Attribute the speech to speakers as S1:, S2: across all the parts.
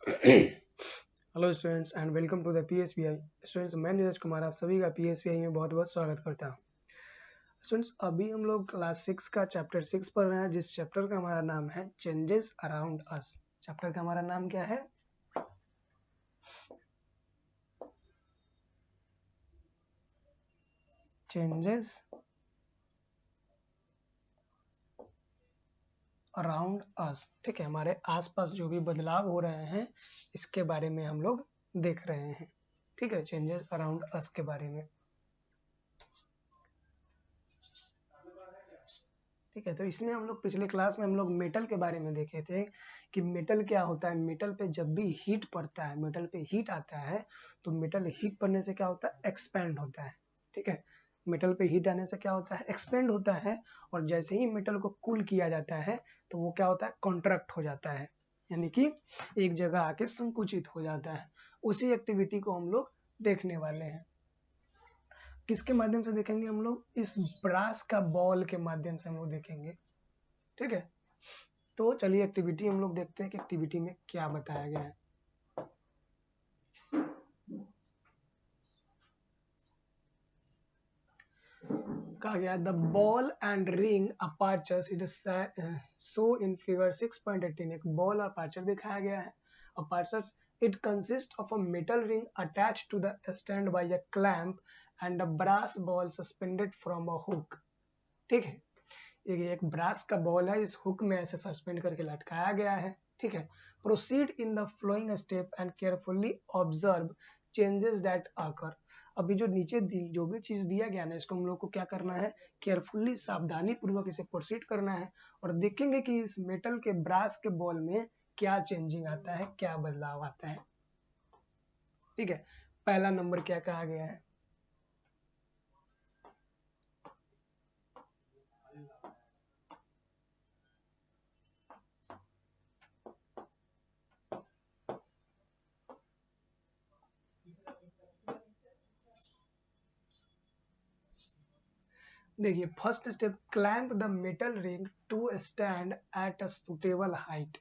S1: Hello students and welcome to the PSBI। Students, मैं नीरज कुमार आप सभी का PSBI में बहुत बहुत स्वागत करता हूँ। स्टूडेंट्स, अभी हम लोग क्लास 6 का चैप्टर 6 पढ़ रहे हैं, जिस चैप्टर का हमारा नाम है चेंजेस अराउंड अस। चैप्टर का हमारा नाम क्या है? Changes around us. ठीक है, हमारे आसपास जो भी बदलाव हो रहे हैं इसके बारे में हम लोग देख रहे हैं। ठीक है, चेंजेस अराउंड अस के बारे में। ठीक है, तो इसमें हम लोग पिछले क्लास में हम लोग मेटल के बारे में देखे थे कि मेटल क्या होता है। मेटल पे जब भी हीट पड़ता है, मेटल पे हीट आता है, तो मेटल हीट पड़ने से क्या होता है? एक्सपेंड होता है। ठीक है, मेटल पे हीट आने से क्या होता है? एक्सपेंड होता है। और जैसे ही मेटल को कूल किया जाता है तो वो क्या होता है? कॉन्ट्रैक्ट हो जाता है, यानी कि एक जगह आके संकुचित हो जाता है। उसी एक्टिविटी को हम लोग देखने वाले हैं। किसके माध्यम से देखेंगे हम लोग? इस ब्रास का बॉल के माध्यम से हम लोग देखेंगे। ठीक है, तो चलिए एक्टिविटी हम लोग देखते हैं कि एक्टिविटी में क्या बताया गया है। कहा गया the ball and ring apertures it so in figure 6.18। एक बॉल और अपर्चर दिखाया गया है। Apertures it consist of a metal ring attached to the stand by a clamp and a brass ball suspended from a hook. ठीक है, एक brass का ball है, इस हुक में ऐसे सस्पेंड करके लटकाया गया है। ठीक है, proceed in the flowing step and carefully observe changes that आकर। अभी जो नीचे जो भी चीज दिया गया ना, इसको हम लोग को क्या करना है? केयरफुली, सावधानी पूर्वक इसे प्रोसीड करना है और देखेंगे कि इस मेटल के ब्रास के बॉल में क्या चेंजिंग आता है, क्या बदलाव आता है। ठीक है, पहला नंबर क्या कहा गया है? देखिए, first step, clamp the metal ring to stand at a suitable height.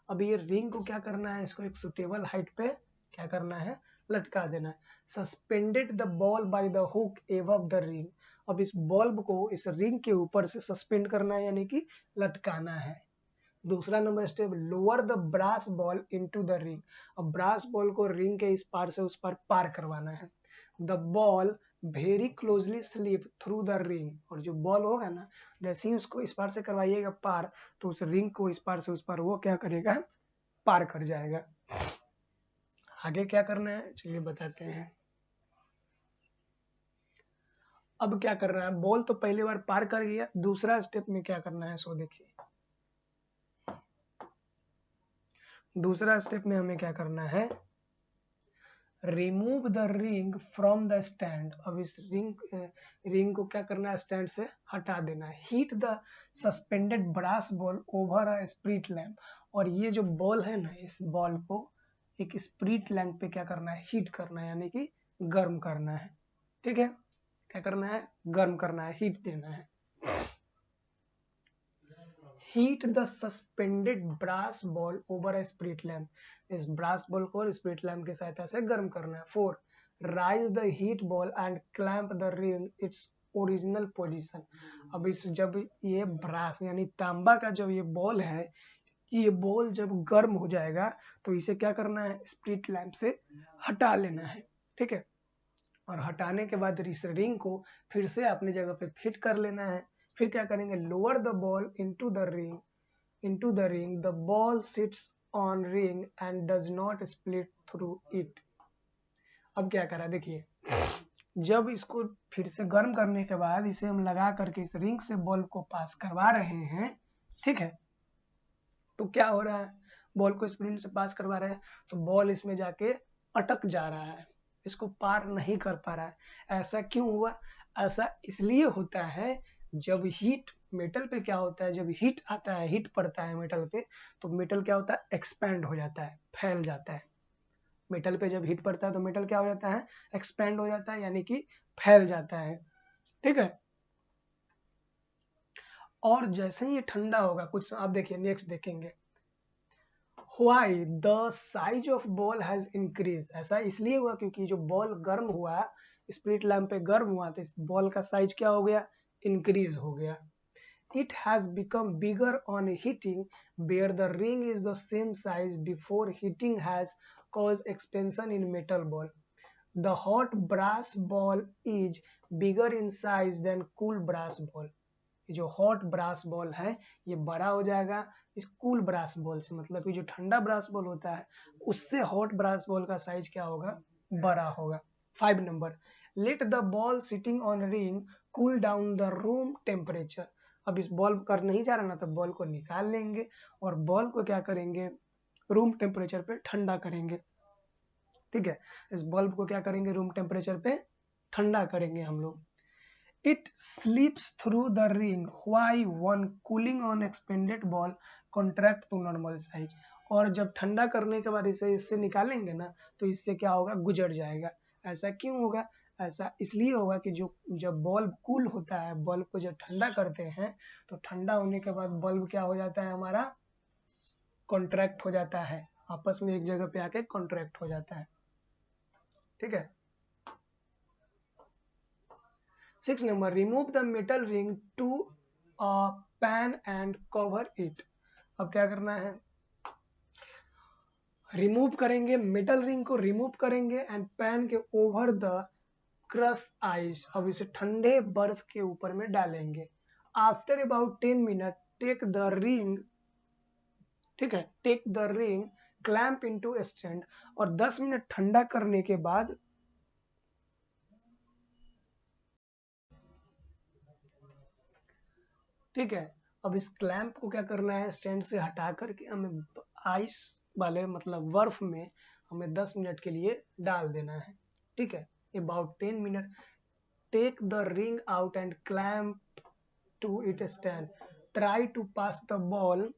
S1: अब ये रिंग को क्या करना है? इसको एक सुटेबल हाइट पे क्या करना है? लटका देना है। Suspended the ball by the hook above the ring. अब इस बॉल्ब को इस रिंग के ऊपर से सस्पेंड करना है, यानी कि लटकाना है। दूसरा number step, lower the brass ball into the ring. अब ब्रास बॉल को रिंग के इस पार से उस पार पार करवाना है। The ball very closely slip through the ring. और जो बॉल होगा ना, जैसे ही उसको इस पार से करवाइएगा पार, तो उस रिंग को इस पार से उस पार वो क्या करेगा? पार कर जाएगा। आगे क्या करना है चलिए बताते हैं। अब क्या कर रहा है? बॉल तो पहली बार पार कर गया, दूसरा स्टेप में क्या करना है सो देखिए। दूसरा स्टेप में हमें क्या करना है? Remove the ring from the stand. अब इस रिंग को क्या करना है? स्टैंड से हटा देना है। Heat the suspended brass ball over a spirit lamp. और ये जो बॉल है ना, इस बॉल को एक स्प्रिट लैंप पे क्या करना है? हीट करना है, यानी कि गर्म करना है। ठीक है, क्या करना है? गर्म करना है, हीट देना है। Heat the suspended brass ball over a spirit lamp. इस ब्रास बॉल को स्प्रिट लैंप की सहायता से गर्म करना है। 4, raise the heat ball and clamp the ring its original position. अब इस जब ये ब्रास यानी तांबा का जब ये बॉल है, ये बॉल जब गर्म हो जाएगा तो इसे क्या करना है? स्प्रिट लैंप से हटा लेना है। ठीक है, और हटाने के बाद इस रिंग को फिर से अपनी जगह पे फिट कर लेना है। फिर क्या करेंगे? Lower the ball into the ring, the ball sits on ring and does not split through it। अब क्या करा देखिए, जब इसको फिर से गर्म करने के बाद इसे हम लगा करके इस रिंग से बॉल को पास करवा रहे हैं। ठीक है, तो क्या हो रहा है? बॉल को स्प्रिंट से पास करवा रहे हैं तो बॉल इसमें जाके अटक जा रहा है, इसको पार नहीं कर पा रहा है। ऐसा क्यों हुआ? ऐसा इसलिए होता है, जब हीट मेटल पे क्या होता है? जब हीट आता है, हीट पड़ता है मेटल पे, तो मेटल क्या होता है? एक्सपैंड हो जाता है, फैल जाता है। मेटल पे जब हीट पड़ता है तो मेटल क्या हो जाता है? एक्सपैंड हो जाता है, यानी कि फैल जाता है। ठीक है, और जैसे ही ये ठंडा होगा, कुछ आप देखिए नेक्स्ट देखेंगे, why the size of ball has increase, ऐसा इसलिए हुआ क्योंकि जो बॉल गर्म हुआ, स्प्रिट लैम्प पे गर्म हुआ, तो इस बॉल का साइज क्या हो गया, इंक्रीज हो गया. It has become bigger on heating, where the ring is the same size before heating has caused expansion in metal ball. The hot brass ball is bigger in size than cool brass ball. जो hot brass ball है ये बड़ा हो जाएगा इस cool brass ball से, मतलब कि जो ठंडा ब्रास बॉल होता है उससे हॉट ब्रास बॉल का साइज क्या होगा, बड़ा होगा. 5 number, let the ball sitting on ring cool down the room temperature. अब इस बॉल कर नहीं जा रहा ना, तो बॉल को निकाल लेंगे और बॉल को क्या करेंगे, रूम टेम्परेचर पे ठंडा करेंगे. ठीक है, इस बल्ब को क्या करेंगे, रूम टेम्परेचर पे ठंडा करेंगे हम लोग. It slips through the ring while one cooling on expanded ball contract to normal size. और जब ठंडा करने के बाद इसे इससे निकालेंगे ना, तो इससे क्या होगा, गुजर जाएगा. ऐसा क्यों होगा, ऐसा इसलिए होगा कि जो जब बल्ब कूल होता है, बल्ब को जब ठंडा करते हैं तो ठंडा होने के बाद बल्ब क्या हो जाता है, हमारा कॉन्ट्रैक्ट हो जाता है, आपस में एक जगह पे आके कॉन्ट्रैक्ट हो जाता है. ठीक है. 6 number, remove the metal ring to a pan and cover it. अब क्या करना है, रिमूव करेंगे, मेटल रिंग को रिमूव करेंगे एंड पैन के ओवर द क्रश आइस. अब इसे ठंडे बर्फ के ऊपर में डालेंगे. After about 10 minute take the ring, ठीक है, take the ring clamp into stand. और 10 मिनट ठंडा करने के बाद ठीक है, अब इस क्लैंप को क्या करना है, स्टैंड से हटा करके हमें आइस वाले मतलब बर्फ में हमें 10 मिनट के लिए डाल देना है. ठीक है, about 10 minute take the ring out and clamp to it stand. Try to pass the ball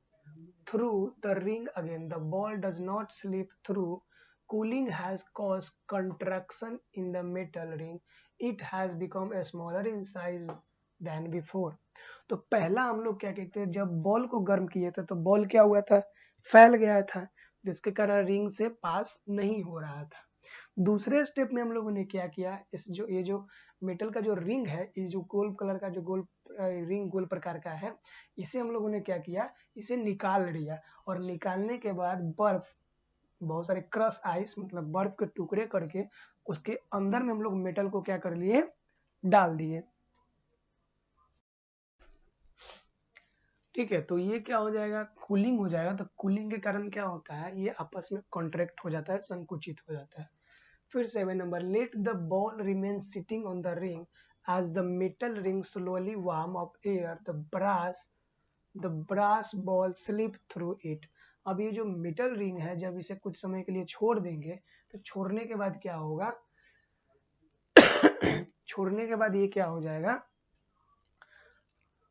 S1: through the ring again. The ball does not slip through. Cooling has caused contraction in the metal ring. It has become smaller in size than before. तो पहला हम लोग क्या कहते हैं, जब ball को गर्म किए थे तो बॉल क्या हुआ था, फैल गया था, जिसके कारण रिंग से पास नहीं हो रहा था. दूसरे स्टेप में हम लोगों ने क्या किया, इस जो ये जो मेटल का जो रिंग है, ये जो गोल कलर का जो गोल रिंग गोल प्रकार का है, इसे हम लोगों ने क्या किया, इसे निकाल लिया. और निकालने के बाद बर्फ, बहुत सारे क्रश आइस मतलब बर्फ के टुकड़े करके उसके अंदर में हम लोग मेटल को क्या कर लिए, डाल दिए. ठीक है, तो ये क्या हो जाएगा, कूलिंग हो जाएगा. तो कूलिंग के कारण क्या होता है, ये आपस में कॉन्ट्रैक्ट हो जाता है, संकुचित हो जाता है. फिर 7 number, let the ball remain sitting on the ring as the metal ring slowly warm up air the brass ball slip through it. अब ये जो मेटल रिंग है, जब इसे कुछ समय के लिए छोड़ देंगे, तो छोड़ने के बाद क्या होगा छोड़ने के बाद ये क्या हो जाएगा,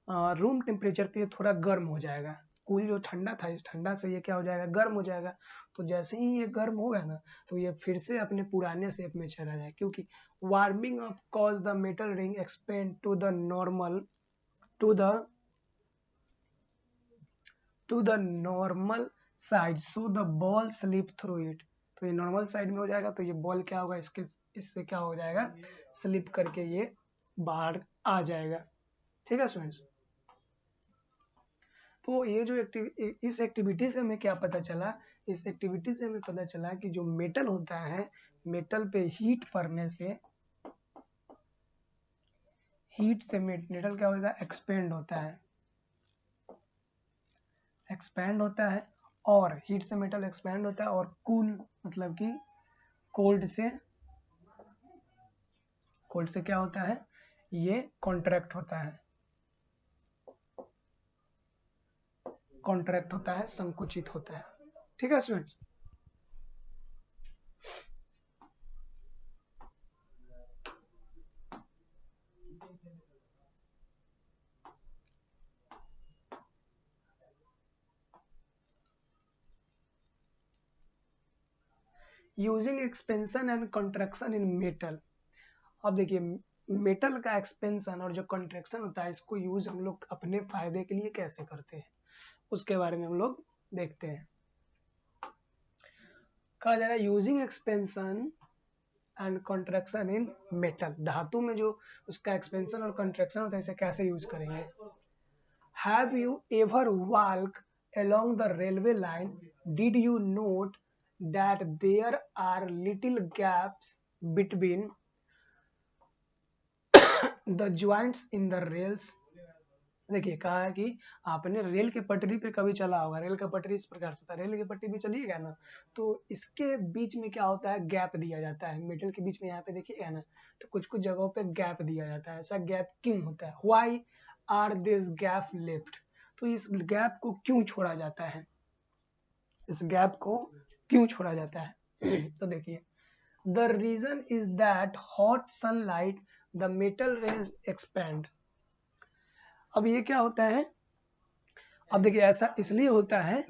S1: रूम टेम्परेचर पे थोड़ा गर्म हो जाएगा. कूल जो ठंडा था, इस ठंडा से ये क्या हो जाएगा, गर्म हो जाएगा. तो जैसे ही ये गर्म होगा ना, तो ये फिर से अपने पुराने शेप में चला जाए, क्योंकि warming up cause the metal ring expand to the normal normal side so the ball slip through it. तो ये नॉर्मल साइड में हो जाएगा, तो ये बॉल क्या होगा, इससे क्या हो जाएगा, स्लिप करके ये बाहर आ जाएगा. ठीक है स्टूडेंट्स, तो ये जो इस एक्टिविटी से हमें क्या पता चला, इस एक्टिविटी से हमें पता चला कि जो मेटल होता है, मेटल पे हीट पड़ने से मेटल क्या होता है, एक्सपेंड होता है. और हीट से मेटल एक्सपेंड होता है, और कूल मतलब कि कोल्ड से क्या होता है, ये कॉन्ट्रैक्ट होता है, संकुचित होता है. ठीक है students. Using expansion and contraction in metal. अब देखिए, मेटल का एक्सपेंशन और जो कंट्रैक्शन होता है, इसको यूज हम लोग अपने फायदे के लिए कैसे करते हैं, उसके बारे में हम लोग देखते हैं. कहा जा रहा है using expansion and contraction in metal, धातु में जो उसका एक्सपेंशन और कॉन्ट्रैक्शन होता है इसे कैसे यूज करेंगे। Have you ever walk along the railway line, did you note that there are little gaps between the joints in the rails? देखिए कहा है कि आपने रेल के पटरी पे कभी चला होगा, रेल का पटरी इस प्रकार से होता है, रेल की पटरी भी चलिएगा ना तो इसके बीच में क्या होता है, गैप दिया जाता है, मेटल के बीच में यहाँ पे देखिएगा ना तो कुछ कुछ जगहों पे गैप दिया जाता है। ऐसा गैप क्यों होता है, why are this gap left, तो इस गैप को क्यों छोड़ा जाता है, इस गैप को क्यों छोड़ा जाता है तो देखिए the reason is that hot sunlight the metal rays expand. अब ये क्या होता है, अब देखिए ऐसा इसलिए होता है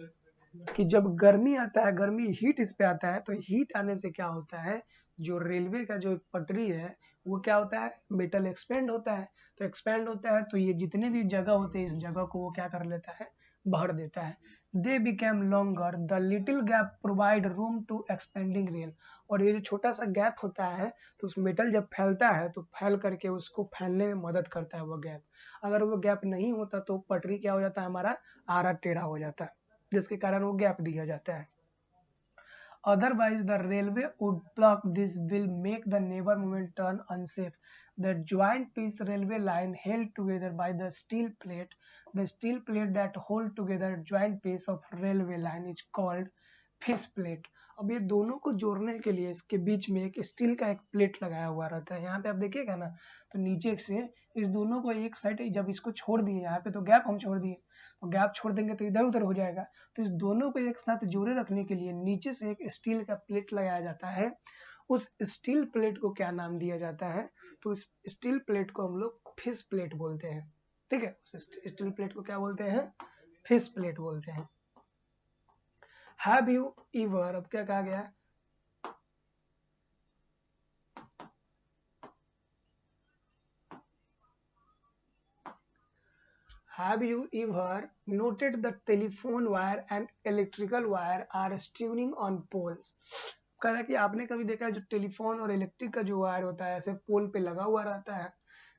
S1: कि जब गर्मी आता है, गर्मी हीट इस पे आता है, तो हीट आने से क्या होता है, जो रेलवे का जो पटरी है वो क्या होता है, मेटल एक्सपेंड होता है, तो एक्सपेंड होता है तो ये जितने भी जगह होते हैं इस जगह को वो क्या कर लेता है, भर देता है। They became longer, the little gap provide room to expanding rail, और ये जो छोटा सा गैप होता है तो उस मेटल जब फैलता है तो फैल करके उसको फैलने में मदद करता है वो गैप। अगर वो गैप नहीं होता तो पटरी क्या हो जाता है, हमारा आरा टेढ़ा हो जाता है, जिसके कारण वो गैप दिया जाता है। Otherwise, the railway would block. This will make the neighbor movement turn unsafe. The joint piece railway line held together by the steel plate. The steel plate that hold together joint piece of railway line is called fish plate. अब ये दोनों को जोड़ने के लिए इसके बीच में एक स्टील का एक प्लेट लगाया हुआ रहता है। यहाँ पे आप देखिएगा ना तो नीचे से इस दोनों को एक साइड जब इसको छोड़ दिए, यहाँ पे तो गैप हम छोड़ दिए, तो गैप छोड़ देंगे तो इधर उधर हो जाएगा, तो इस दोनों को एक साथ जोड़े रखने के लिए नीचे से एक स्टील का प्लेट लगाया जाता है। उस स्टील प्लेट को क्या नाम दिया जाता है, तो उस स्टील प्लेट को हम लोग फिश प्लेट बोलते हैं। ठीक है, उस स्टील प्लेट को क्या बोलते हैं, फिश प्लेट बोलते हैं। Have you ever, अब क्या कहा गया, Have you ever noted the telephone wire and electrical wire are tuning on poles? कह रहा कि आपने कभी देखा है जो टेलीफोन और इलेक्ट्रिक का जो वायर होता है ऐसे पोल पे लगा हुआ रहता है,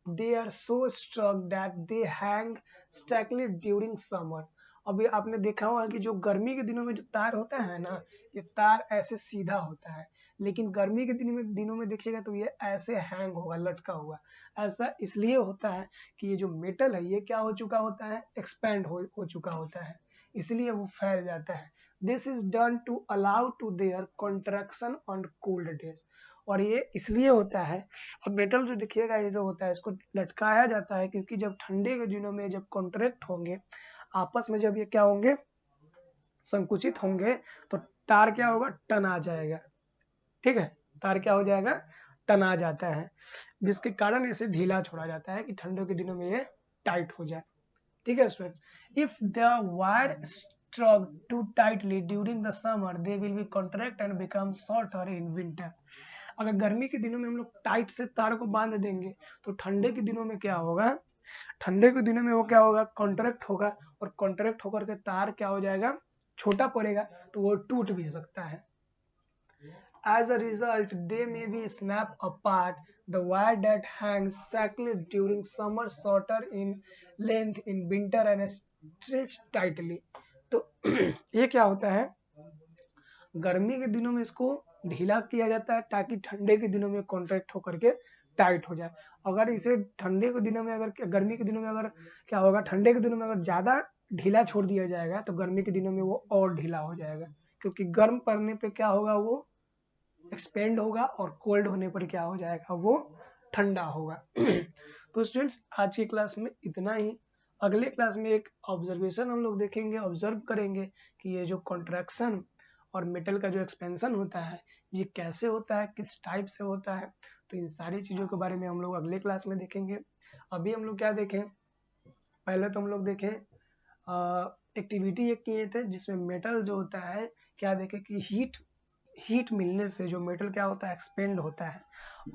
S1: they are so strong that they hang stackly during summer. अभी आपने देखा होगा कि जो गर्मी के दिनों में जो तार होता है ना, ये तार ऐसे सीधा होता है, लेकिन गर्मी के दिनों में देखिएगा तो ये ऐसे हैंग होगा, लटका हुआ। ऐसा इसलिए होता है कि ये जो मेटल है ये क्या हो चुका होता है, एक्सपैंड हो चुका होता है, इसलिए वो फैल जाता है। This is done to allow to their contraction on cold days, और ये इसलिए होता है। अब मेटल जो देखिएगा ये जो होता है इसको लटकाया जाता है क्योंकि जब ठंडे के दिनों में जब कॉन्ट्रैक्ट होंगे आपस में, जब ये क्या होंगे, संकुचित होंगे, तो तार क्या होगा, टना जाएगा। ठीक है, तार क्या हो जाएगा, टना जाता है, जिसके कारण इसे ढीला छोड़ा जाता है कि ठंडों के दिनों में ये टाइट हो जाए। ठीक है students, if the wire struck too tightly during the summer they will be contract and become shorter in winter. अगर गर्मी के दिनों में हम लोग टाइट से तार को बांध देंगे तो ठंडे के दिनों में क्या होगा, ठंडे के दिनों में वो क्या होगा, कॉन्ट्रैक्ट होगा, और कॉन्ट्रैक्ट होकर के तार क्या हो जाएगा, छोटा पड़ेगा, तो वो टूट भी सकता है। As a result, they may be snapped apart. The wire that hangs slackly during summer shorter in length in winter and stretched tightly. तो ये क्या होता है, गर्मी के दिनों में इसको ढीला किया जाता है ताकि ठंडे के दिनों में कॉन्ट्रैक्ट होकर के टाइट हो जाए। अगर इसे ठंडे के दिनों में, अगर गर्मी के दिनों में अगर क्या होगा, ठंडे के दिनों में अगर ज़्यादा ढीला छोड़ दिया जाएगा तो गर्मी के दिनों में वो और ढीला हो जाएगा, क्योंकि गर्म पड़ने पे क्या होगा, वो एक्सपेंड होगा, और कोल्ड होने पर क्या हो जाएगा, वो ठंडा होगा। तो स्टूडेंट्स आज की क्लास में इतना ही। अगले क्लास में एक ऑब्जर्वेशन हम लोग देखेंगे, ऑब्जर्व करेंगे कि ये जो कॉन्ट्रैक्शन और मेटल का जो एक्सपेंशन होता है ये कैसे होता है, किस टाइप से होता है, तो इन सारी चीज़ों के बारे में हम लोग अगले क्लास में देखेंगे। अभी हम लोग क्या देखें, पहले तो हम लोग देखें एक्टिविटी एक किए थे जिसमें मेटल जो होता है क्या देखे कि हीट मिलने से जो मेटल क्या होता है, एक्सपेंड होता है,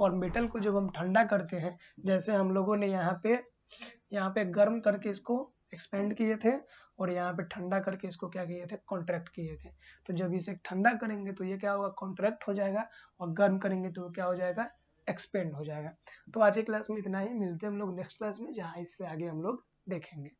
S1: और मेटल को जब हम ठंडा करते हैं, जैसे हम लोगों ने यहाँ पे गर्म करके इसको एक्सपेंड किए थे, और यहाँ पे ठंडा करके इसको क्या किए थे, कॉन्ट्रैक्ट किए थे। तो जब इसे ठंडा करेंगे तो ये क्या होगा, कॉन्ट्रैक्ट हो जाएगा, और गर्म करेंगे तो क्या हो जाएगा, एक्सपेंड हो जाएगा। तो आज की क्लास में इतना ही, मिलते हैं हम लोग नेक्स्ट क्लास में, जहाँ इससे आगे हम लोग देखेंगे।